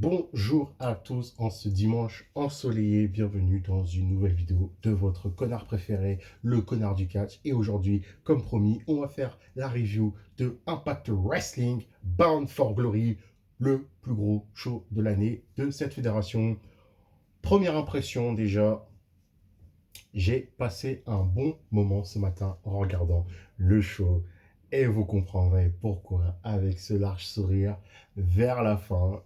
Bonjour à tous en ce dimanche ensoleillé, bienvenue dans une nouvelle vidéo de votre connard préféré, le connard du catch. Et aujourd'hui, comme promis, on va faire la review de Impact Wrestling Bound for Glory, le plus gros show de l'année de cette fédération. Première impression déjà, j'ai passé un bon moment ce matin en regardant le show. Et vous comprendrez pourquoi avec ce large sourire vers la fin.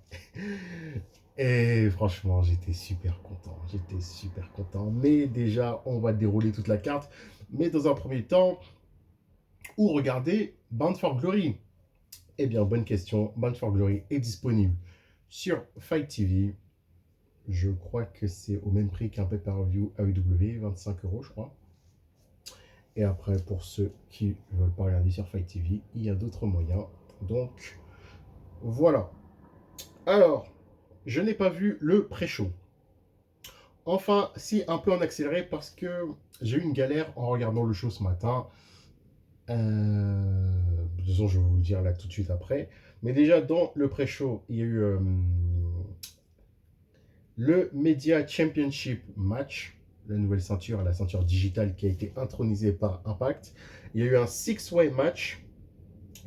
Et franchement, j'étais super content. J'étais super content. Mais déjà, on va dérouler toute la carte. Mais dans un premier temps, où regarder Bound for Glory? Eh bien, bonne question. Bound for Glory est disponible sur Fight TV. Je crois que c'est au même prix qu'un pay-per-view AEW, 25 euros, je crois. Et après, pour ceux qui ne veulent pas regarder sur Fight TV, il y a d'autres moyens. Donc, voilà. Alors, je n'ai pas vu le pré-show. Enfin, si, un peu en accéléré parce que j'ai eu une galère en regardant le show ce matin. De toute façon, je vais vous le dire là tout de suite après. Mais déjà, dans le pré-show, il y a eu le Media Championship match, la nouvelle ceinture, la ceinture digitale qui a été intronisée par Impact. Il y a eu un six-way match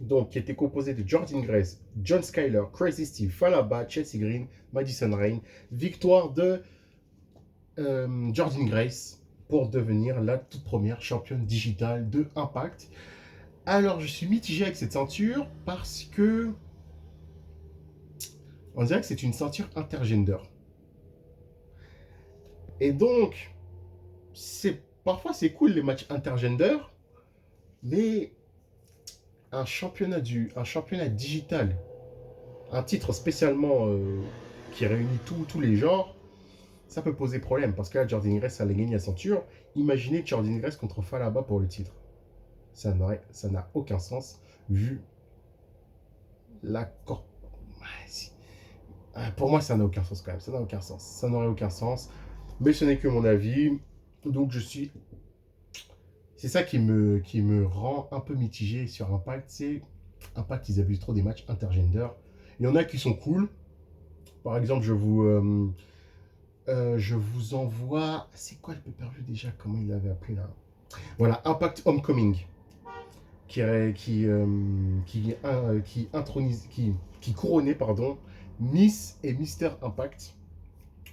donc, qui était composé de Jordynne Grace, John Skyler, Crazy Steve, Falaba, Chelsea Green, Madison Rayne. Victoire de Jordynne Grace pour devenir la toute première championne digitale de Impact. Alors, je suis mitigé avec cette ceinture parce que on dirait que c'est une ceinture intergender. Et donc, parfois c'est cool les matchs intergender, mais un championnat digital, un titre spécialement qui réunit tous les genres, ça peut poser problème parce que là, Jordynne Grace allait gagner la ceinture. Imaginez Jordynne Grace contre Falaba pour le titre. Ça n'a aucun sens vu la corp. Pour moi, ça n'a aucun sens quand même. Ça n'a aucun sens. Ça n'aurait aucun sens. Mais ce n'est que mon avis. Donc je suis. C'est ça qui me rend un peu mitigé sur Impact. C'est Impact, ils abusent trop des matchs intergender. Il y en a qui sont cool. Par exemple, je vous envoie. C'est quoi le pay-per-view déjà? Comment il l'avait appelé là? Voilà, Impact Homecoming. Qui couronnait pardon, Miss et Mister Impact.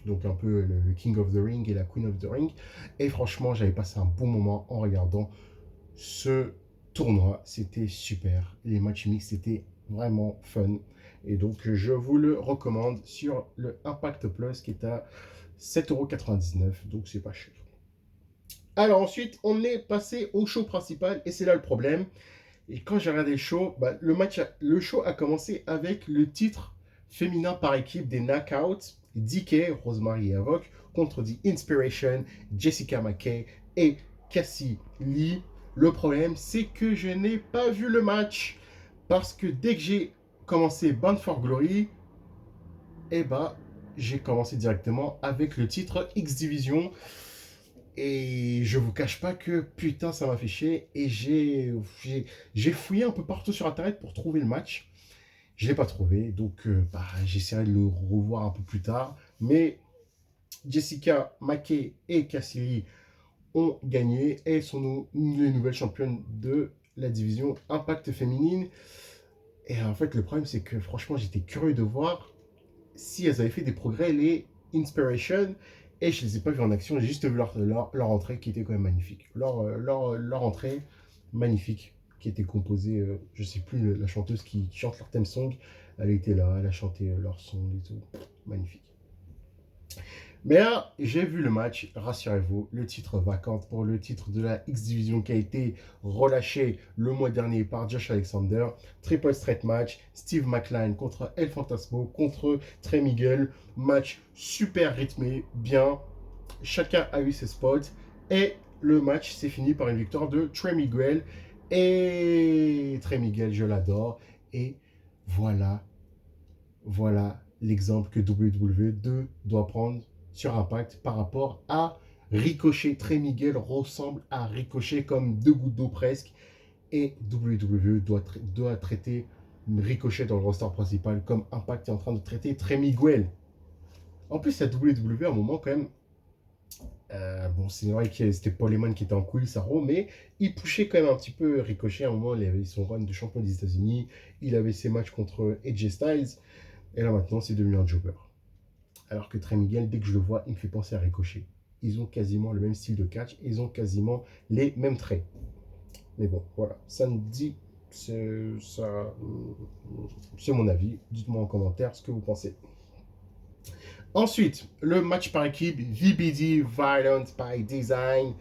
Donc un peu le King of the Ring et la Queen of the Ring. Et franchement, j'avais passé un bon moment en regardant ce tournoi. C'était super. Les matchs mixtes, c'était vraiment fun. Et donc, je vous le recommande sur le Impact Plus qui est à 7,99 €. Donc, c'est pas cher. Alors ensuite, on est passé au show principal et c'est là le problème. Et quand j'ai regardé le show, le show a commencé avec le titre féminin par équipe des Knockouts, DK, Rosemary et Avoc, contre The Inspiration, Jessica McKay et Cassie Lee. Le problème, c'est que je n'ai pas vu le match parce que dès que j'ai commencé Bound for Glory, eh ben, j'ai commencé directement avec le titre X Division. Et je vous cache pas que putain ça m'a fait chier et j'ai fouillé un peu partout sur internet pour trouver le match. Je l'ai pas trouvé, donc j'essaierai de le revoir un peu plus tard. Mais Jessica McKay et Cassidy ont gagné et sont les nouvelles championnes de la division Impact féminine. Et en fait le problème c'est que franchement j'étais curieux de voir si elles avaient fait des progrès, les Inspiration. Et je ne les ai pas vus en action, j'ai juste vu leur entrée qui était quand même magnifique. Leur entrée magnifique qui était composée, je ne sais plus, la chanteuse qui chante leur theme song, elle était là, elle a chanté leur song et tout. Magnifique. Mais là, j'ai vu le match, rassurez-vous, le titre vacant pour le titre de la X-Division qui a été relâché le mois dernier par Josh Alexander. Triple Straight match, Steve McLean contre El Fantasmo, contre Trey Miguel. Match super rythmé, bien. Chacun a eu ses spots. Et le match s'est fini par une victoire de Trey Miguel. Et Trey Miguel, je l'adore. Et voilà l'exemple que WWE doit prendre sur Impact par rapport à Ricochet. Trey Miguel ressemble à Ricochet comme deux gouttes d'eau presque. Et WWE doit traiter Ricochet dans le roster principal, comme Impact est en train de traiter Trey Miguel. En plus, la WWE, à un moment, quand même, bon, c'est vrai que c'était Paul Heyman qui était en couille, ça mais il pushait quand même un petit peu Ricochet. À un moment, il avait son run de champion des États-Unis, il avait ses matchs contre AJ Styles, et là maintenant, c'est devenu un jobber. Alors que Trey Miguel, dès que je le vois, il me fait penser à Ricochet. Ils ont quasiment le même style de catch, ils ont quasiment les mêmes traits. Mais bon, voilà, ça me dit, c'est mon avis. Dites-moi en commentaire ce que vous pensez. Ensuite, le match par équipe, VBD, Violence by Design.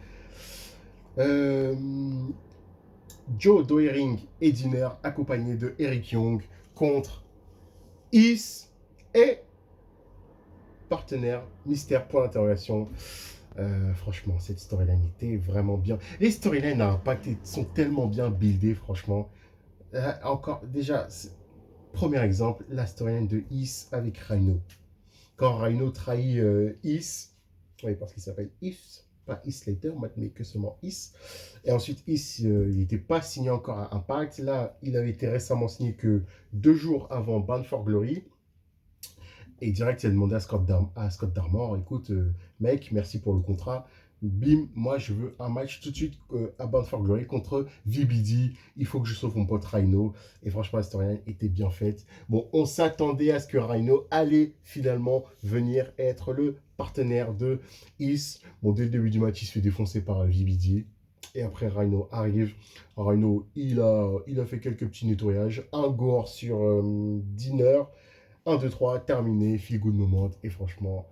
Euh, Joe Doering et Dinner, accompagné de Eric Young, contre Is et partenaire mystère point d'interrogation. Franchement, cette storyline était vraiment bien. Les storylines à Impact sont tellement bien buildées, franchement. Encore, déjà, premier exemple, la storyline de Is avec Rhino. Quand Rhino trahit Is, oui, parce qu'il s'appelle Is, pas Is Slater, mais que seulement Is. Et ensuite, Is, il n'était pas signé encore à Impact. Là, il avait été récemment signé que 2 jours avant Bound for Glory. Et direct, il a demandé à Scott D'Armor, écoute, mec, merci pour le contrat. Bim, moi je veux un match tout de suite à Bound for Glory contre VBD. Il faut que je sauve mon pote Rhino. Et franchement, la storyline était bien faite. Bon, on s'attendait à ce que Rhino allait finalement venir être le partenaire de Is. Bon, dès le début du match, il se fait défoncer par VBD. Et après, Rhino arrive. Rhino, il a fait quelques petits nettoyages. Un gore sur Dinner. 1, 2, 3, terminé, feel good moment. Et franchement,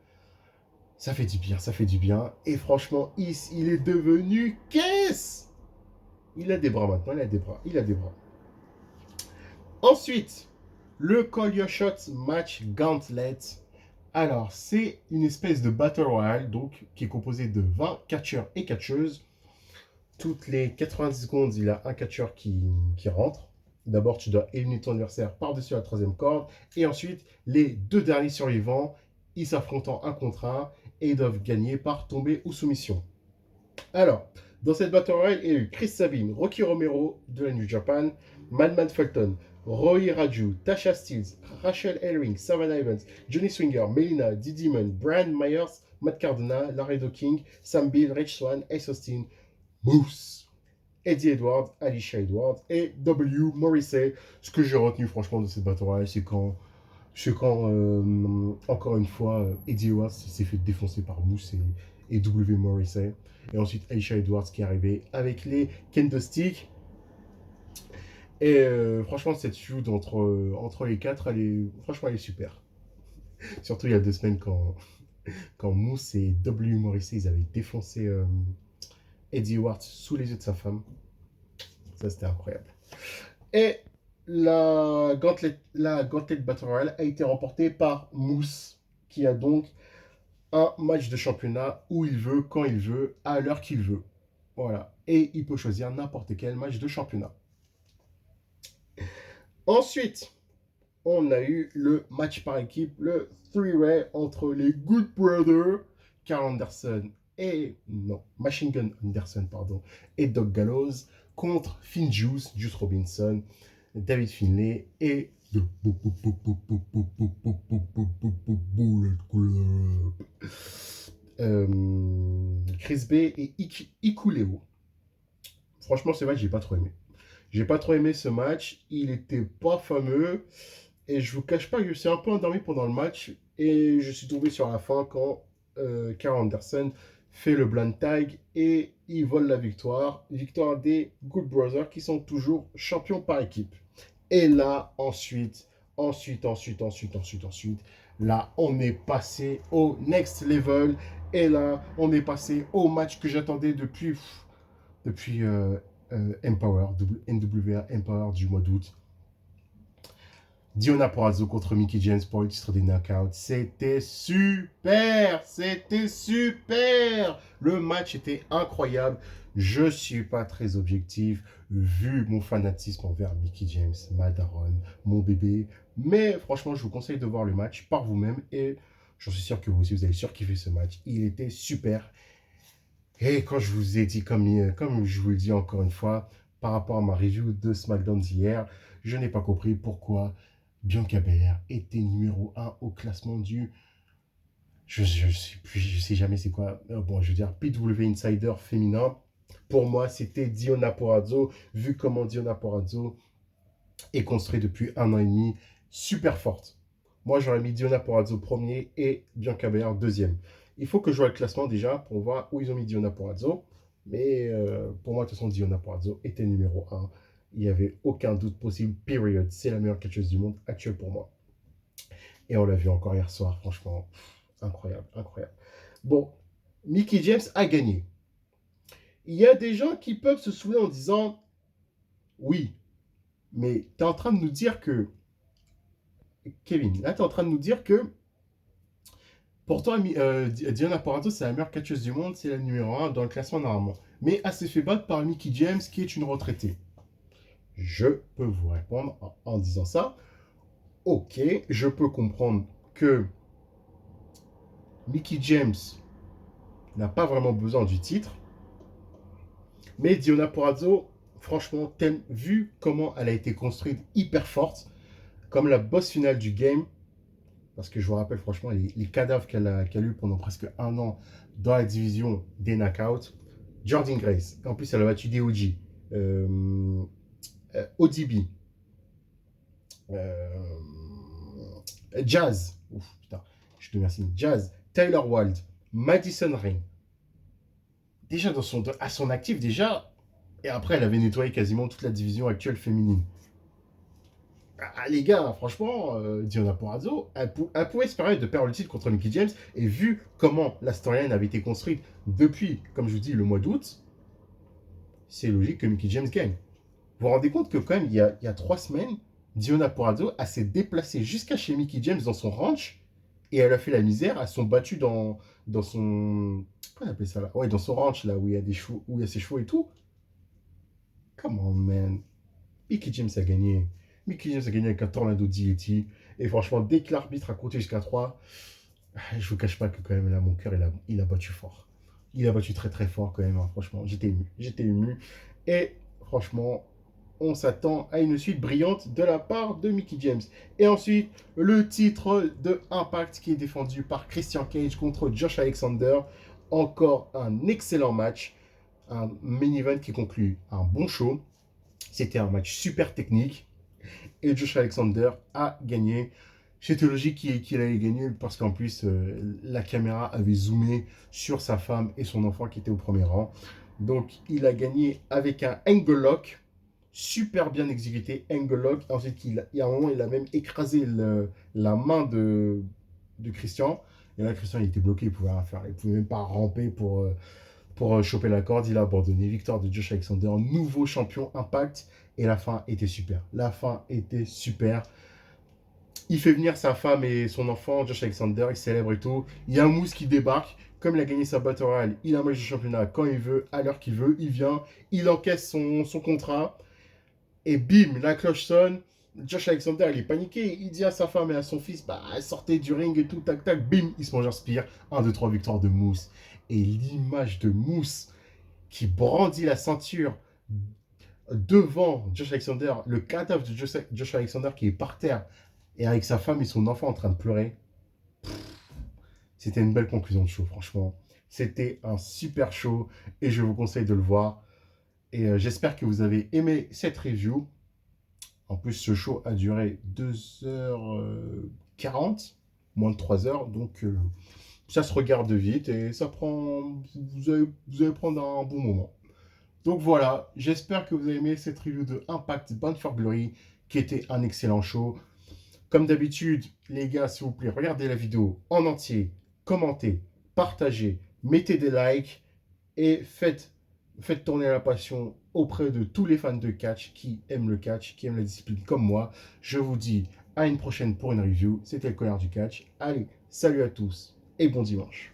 ça fait du bien, ça fait du bien. Et franchement, il est devenu caisse. Il a des bras maintenant, il a des bras, il a des bras. Ensuite, le Call Your Shots match Gauntlet. Alors, c'est une espèce de Battle Royale, donc, qui est composé de 20 catcheurs et catcheuses. Toutes les 90 secondes, il y a un catcheur qui rentre. D'abord, tu dois éliminer ton adversaire par-dessus la troisième corde. Et ensuite, les 2 derniers survivants, ils s'affrontent un contre un et ils doivent gagner par tombée ou soumission. Alors, dans cette Battle Royale, il y a eu Chris Sabin, Rocky Romero de la New Japan, Madman Fulton, Roy Raju, Tasha Steelz, Rachel Ellering, Savannah Evans, Johnny Swinger, Melina, Dee Demon, Brand Myers, Matt Cardona, Laredo King, Sam Bill, Rich Swann, Ace Austin, Moose, Eddie Edwards, Alicia Edwards et W. Morrissey. Ce que j'ai retenu franchement de cette Battle Royale, c'est quand encore une fois, Eddie Edwards s'est fait défoncer par Moose et W. Morrissey. Et ensuite, Alicia Edwards qui est arrivée avec les kendo sticks. Et franchement, cette feud entre les 4, franchement, elle est super. Surtout il y a 2 semaines quand Moose et W. Morrissey, ils avaient défoncé Eddie Edwards sous les yeux de sa femme. Ça, c'était incroyable. Et la Gauntlet Battle Royale a été remportée par Moose, qui a donc un match de championnat où il veut, quand il veut, à l'heure qu'il veut. Voilà. Et il peut choisir n'importe quel match de championnat. Ensuite, on a eu le match par équipe, le 3-way entre les Good Brothers, Carl Anderson Machine Gun Anderson, et Doug Gallows, contre Juice Robinson, David Finlay et The Bullet Club. Chris Bay et Ikuleo. Franchement, ce match, j'ai pas trop aimé. J'ai pas trop aimé ce match. Il était pas fameux. Et je vous cache pas que je suis un peu endormi pendant le match. Et je suis tombé sur la fin quand Carl Anderson fait le blind tag et il vole la victoire. Victoire des Good Brothers qui sont toujours champions par équipe. Et là, ensuite, là, on est passé au next level. Et là, on est passé au match que j'attendais depuis Empower, NWA Empower du mois d'août. Diona Purrazzo contre Mickie James pour le titre des Knockouts. C'était super! C'était super! Le match était incroyable. Je ne suis pas très objectif, vu mon fanatisme envers Mickie James, ma daronne, mon bébé. Mais franchement, je vous conseille de voir le match par vous-même. Et j'en suis sûr que vous aussi, vous allez surkiffer ce match. Il était super. Et quand je vous ai dit, comme je vous le dis encore une fois, par rapport à ma review de SmackDown d'hier, Je n'ai pas compris pourquoi Bianca Belair était numéro un au classement du... Je sais plus, je sais jamais c'est quoi. Bon, je veux dire, PW Insider féminin. Pour moi, c'était Diona Porrazzo. Vu comment Diona Porrazzo est construite depuis 1 an et demi, super forte. Moi, j'aurais mis Diona Porrazzo premier et Bianca Belair deuxième. Il faut que je vois le classement déjà pour voir où ils ont mis Diona Porrazzo. Mais pour moi, de toute façon, Diona Porrazzo était numéro un. Il n'y avait aucun doute possible. Period. C'est la meilleure catcheuse du monde actuelle pour moi. Et on l'a vu encore hier soir, franchement. Incroyable, incroyable. Bon, Mickie James a gagné. Il y a des gens qui peuvent se souvenir en disant oui, mais tu es en train de nous dire que Kevin, là tu es en train de nous dire que pourtant Diana Porrazzo c'est la meilleure catcheuse du monde, c'est la numéro un dans le classement normalement. Mais elle s'est fait battre par Mickie James qui est une retraitée. Je peux vous répondre en disant ça. Ok, je peux comprendre que Mickie James n'a pas vraiment besoin du titre. Mais Diona Porrazzo, franchement, vu comment elle a été construite hyper forte, comme la boss finale du game, parce que je vous rappelle franchement les cadavres qu'elle a eu pendant presque 1 an dans la division des knockouts. Jordan Grace, en plus elle a battu DOG, ODB, Jazz, ouf, putain, je te remercie, Jazz, Tyler Wilde, Madison Rain. Déjà à son actif, déjà, et après elle avait nettoyé quasiment toute la division actuelle féminine. Ah, les gars, franchement, Diona Porrazzo, elle pouvait se permettre de perdre le titre contre Mickie James. Et vu comment la storyline avait été construite depuis, comme je vous dis, le mois d'août, c'est logique que Mickie James gagne. Vous vous rendez compte que quand même, il y a 3 semaines, Diona Porrazzo, elle s'est déplacée jusqu'à chez Mickie James dans son ranch. Et elle a fait la misère. Elles sont battues dans son... Comment on appelle ça là? Ouais, dans son ranch, là, où il y a des chevaux, où il y a ses chevaux et tout. Come on, man. Mickie James a gagné. Mickie James a gagné avec un tornado DDT. Et franchement, dès que l'arbitre a compté jusqu'à 3, je vous cache pas que quand même là, mon cœur, il a battu fort. Il a battu très très fort quand même, hein. Franchement, j'étais ému. J'étais ému. Et franchement, on s'attend à une suite brillante de la part de Mickie James. Et ensuite, le titre de Impact qui est défendu par Christian Cage contre Josh Alexander. Encore un excellent match. Un main event qui conclut un bon show. C'était un match super technique. Et Josh Alexander a gagné. C'était logique qu'il allait gagner parce qu'en plus, la caméra avait zoomé sur sa femme et son enfant qui étaient au premier rang. Donc, il a gagné avec un angle lock, super bien exécuté, angle lock. Ensuite, il y a un moment, il a même écrasé la main de Christian. Et là, Christian, il était bloqué, il pouvait rien faire. Il ne pouvait même pas ramper pour choper la corde. Il a abandonné. Victoire de Josh Alexander, nouveau champion Impact. Et la fin était super. La fin était super. Il fait venir sa femme et son enfant, Josh Alexander, il célèbre et tout. Il y a un Moose qui débarque. Comme il a gagné sa Battle Royale, il a un match de championnat quand il veut, à l'heure qu'il veut. Il vient, il encaisse son contrat. Et bim, la cloche sonne. Josh Alexander, il est paniqué. Il dit à sa femme et à son fils, bah, sortez du ring et tout, tac, tac. Bim, il se mange un spear. 1, 2, 3 victoires de Moose. Et l'image de Moose qui brandit la ceinture devant Josh Alexander, le cadavre de Josh Alexander qui est par terre et avec sa femme et son enfant en train de pleurer. C'était une belle conclusion de show, franchement. C'était un super show et je vous conseille de le voir. Et j'espère que vous avez aimé cette review. En plus, ce show a duré 2h40, moins de 3 heures. Donc, ça se regarde vite et ça prend. Vous allez prendre un bon moment. Donc voilà, j'espère que vous avez aimé cette review de Impact Bound for Glory, qui était un excellent show. Comme d'habitude, les gars, s'il vous plaît, regardez la vidéo en entier, commentez, partagez, mettez des likes et faites tourner la passion auprès de tous les fans de catch qui aiment le catch, qui aiment la discipline comme moi. Je vous dis à une prochaine pour une review. C'était le Connard du Catch. Allez, salut à tous et bon dimanche.